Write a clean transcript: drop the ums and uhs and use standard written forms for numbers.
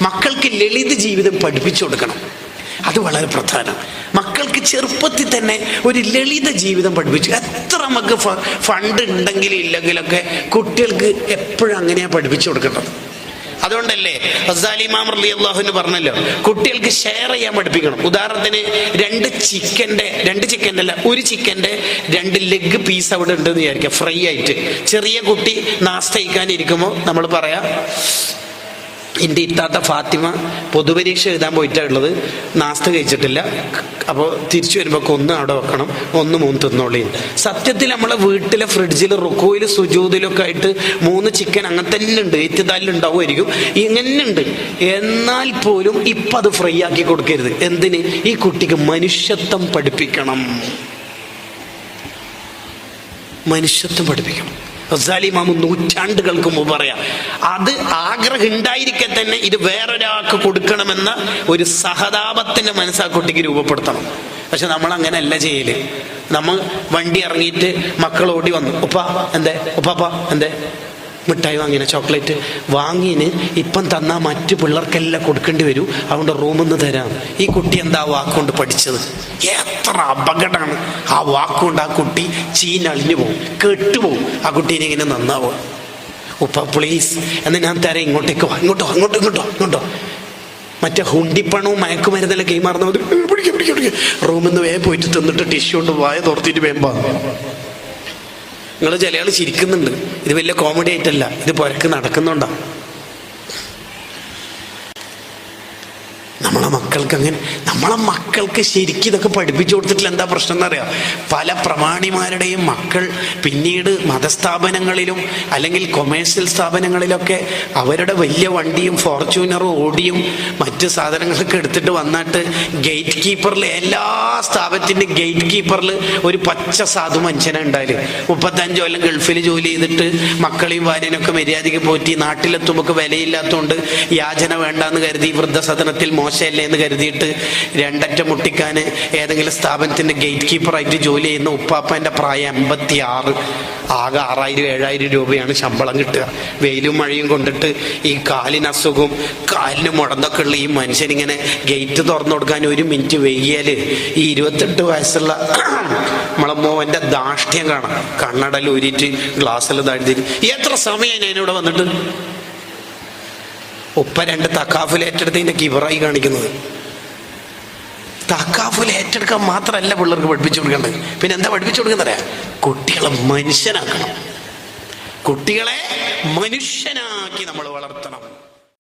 മക്കൾക്ക് ലളിത ജീവിതം പഠിപ്പിച്ചു കൊടുക്കണം. അത് വളരെ പ്രധാനം. മക്കൾക്ക് ചെറുപ്പത്തിൽ തന്നെ ഒരു ലളിത ജീവിതം പഠിപ്പിച്ചു. എത്ര നമുക്ക് ഫണ്ട് ഉണ്ടെങ്കിലും ഇല്ലെങ്കിലൊക്കെ കുട്ടികൾക്ക് എപ്പോഴും അങ്ങനെയാണ് പഠിപ്പിച്ചു കൊടുക്കേണ്ടത്. അതുകൊണ്ടല്ലേ ഗസാലി ഇമാം റളിയല്ലാഹു അൻഹു പറഞ്ഞല്ലോ, കുട്ടികൾക്ക് ഷെയർ ചെയ്യാൻ പഠിപ്പിക്കണം. ഉദാഹരണത്തിന് ഒരു ചിക്കൻ്റെ 2 ലെഗ് പീസ് അവിടെ ഉണ്ടെന്ന് വിചാരിക്കുക, ഫ്രൈ ആയിട്ട്. ചെറിയ കുട്ടി നാസ്ത കഴിക്കാനിരിക്കുമ്പോൾ നമ്മൾ പറയാം, എൻ്റെ ഇത്താത്ത ഫാത്തിമ പൊതുപരീക്ഷ എഴുതാൻ പോയിട്ടുള്ളത്, നാസ്ത കഴിച്ചിട്ടില്ല, അപ്പോൾ തിരിച്ചു വരുമ്പോൾ ഒന്ന് അവിടെ വെക്കണം, 1 3 തിന്നോളി. സത്യത്തിൽ നമ്മളെ വീട്ടിലെ ഫ്രിഡ്ജിൽ റുക്കോയിൽ സുജൂദിലൊക്കെ ആയിട്ട് 3 ചിക്കൻ അങ്ങനെ തന്നെ ഉണ്ട്, എത്തിതാലിലുണ്ടാവുമായിരിക്കും, ഇങ്ങനെ ഉണ്ട്. എന്നാൽ പോലും ഇപ്പം അത് ഫ്രൈ ആക്കി കൊടുക്കരുത്. എന്തിന്? ഈ കുട്ടിക്ക് മനുഷ്യത്വം പഠിപ്പിക്കണം. മനുഷ്യത്വം പഠിപ്പിക്കണം. ഗസാലി ഇമാം നൂറ്റാണ്ടുകൾക്ക് മുമ്പ് പറയാം, അത് ആഗ്രഹം ഉണ്ടായിരിക്കെ തന്നെ ഇത് വേറൊരാൾക്ക് കൊടുക്കണമെന്ന ഒരു സഹതാപത്തിന്റെ മനസ്സാ കുട്ടിക്ക് രൂപപ്പെടുത്തണം. പക്ഷെ നമ്മൾ അങ്ങനെയല്ല ചെയ്യല്. നമ്മൾ വണ്ടി ഇറങ്ങിയിട്ട് മക്കൾ ഓടി വന്നു, ഉപ്പാപ്പ എന്തേ മിഠായി വാങ്ങിന, ചോക്ലേറ്റ് വാങ്ങിന് ഇപ്പം തന്നാൽ മറ്റു പിള്ളേർക്കെല്ലാം കൊടുക്കേണ്ടി വരും, അതുകൊണ്ട് റൂമിൽ നിന്ന് തരാം. ഈ കുട്ടി എന്താ വാക്കുകൊണ്ട് പഠിച്ചത്? എത്ര അപകടമാണ് ആ വാക്കുകൊണ്ട്. ആ കുട്ടി ചീഞ്ഞളിഞ്ഞു പോകും, കെട്ടുപോകും. ആ കുട്ടീനെ ഇങ്ങനെ നന്നാവുക. ഉപ്പ പ്ലീസ് എന്ന് ഞാൻ തരാം, ഇങ്ങോട്ടേക്ക് വാ, ഇങ്ങോട്ടോ. മറ്റേ ഹുണ്ടിപ്പണവും മയക്കുമരുന്നെല്ലാം കൈമാറുന്നത് പിടിക്കുക. റൂമിൽ നിന്ന് വേഗം പോയിട്ട് തിന്നിട്ട് ടിഷ്യൂ കൊണ്ട് വായ തുറത്തിട്ട് വേമ്പാ. നിങ്ങൾ ചില ആൾ ചിരിക്കുന്നുണ്ട്, ഇത് വലിയ കോമഡി ആയിട്ടല്ല, ഇത് പുരക്ക് നടക്കുന്നുണ്ടാവും. നമ്മളെ മക്കൾക്ക് ശരിക്കും ഇതൊക്കെ പഠിപ്പിച്ചു കൊടുത്തിട്ടില്ല. എന്താ പ്രശ്നം എന്നറിയാം? പല പ്രമാണിമാരുടെയും മക്കൾ പിന്നീട് മതസ്ഥാപനങ്ങളിലും അല്ലെങ്കിൽ കൊമേഴ്സ്യൽ സ്ഥാപനങ്ങളിലൊക്കെ അവരുടെ വലിയ വണ്ടിയും ഫോർച്യൂണറും ഓടിയും മറ്റ് സാധനങ്ങളൊക്കെ എടുത്തിട്ട് വന്നിട്ട് ഗേറ്റ് കീപ്പറിൽ, എല്ലാ സ്ഥാപനത്തിൻ്റെ ഗേറ്റ് കീപ്പറിൽ ഒരു പച്ച സാധു മനുഷ്യനെ ഉണ്ടായാല് 35 കൊല്ലം ഗൾഫിൽ ജോലി ചെയ്തിട്ട് മക്കളെയും ഭാര്യനൊക്കെ മര്യാദയ്ക്ക് പോറ്റി നാട്ടിലെത്തുമ്പോൾ വിലയില്ലാത്തതുകൊണ്ട് യാചന വേണ്ടാന്ന് കരുതി വൃദ്ധസദനത്തിൽ മോശമല്ലേ എന്ന് കരുതിയിട്ട് 2 അറ്റം മുട്ടിക്കാൻ ഏതെങ്കിലും സ്ഥാപനത്തിൻ്റെ ഗേറ്റ് കീപ്പറായിട്ട് ജോലി ചെയ്യുന്ന ഉപ്പാപ്പൻ്റെ പ്രായം 86, ആകെ 6000-7000 രൂപയാണ് ശമ്പളം കിട്ടുക. വെയിലും മഴയും കൊണ്ടിട്ട് ഈ കാലിന് അസുഖവും കാലിന് മുടന്തൊക്കെ ഉള്ള ഈ മനുഷ്യനിങ്ങനെ ഗേറ്റ് തുറന്നു കൊടുക്കാൻ 1 മിനിറ്റ് വൈകിയാൽ ഈ 28 വയസ്സുള്ള നമ്മളെ മോൻ്റെ ധാഷ്ട്യം കാണാം. കണ്ണടൽ ഊരിയിട്ട് ഗ്ലാസ്സിൽ താഴ്ത്തി എത്ര സമയം ഞാനിവിടെ വന്നിട്ട് ഉപ്പ 2 തക്കാഫിൽ ഏറ്റെടുത്തതിൻ്റെ കിബറായി കാണിക്കുന്നത്. തക്കാഫിൽ ഏറ്റെടുക്കാൻ മാത്രമല്ല പിള്ളേർക്ക് പഠിപ്പിച്ചു കൊടുക്കേണ്ടത്. പിന്നെ എന്താ പഠിപ്പിച്ചു കൊടുക്കുന്നറിയാം? കുട്ടികളെ മനുഷ്യനാക്കണം. കുട്ടികളെ മനുഷ്യനാക്കി നമ്മൾ വളർത്തണം.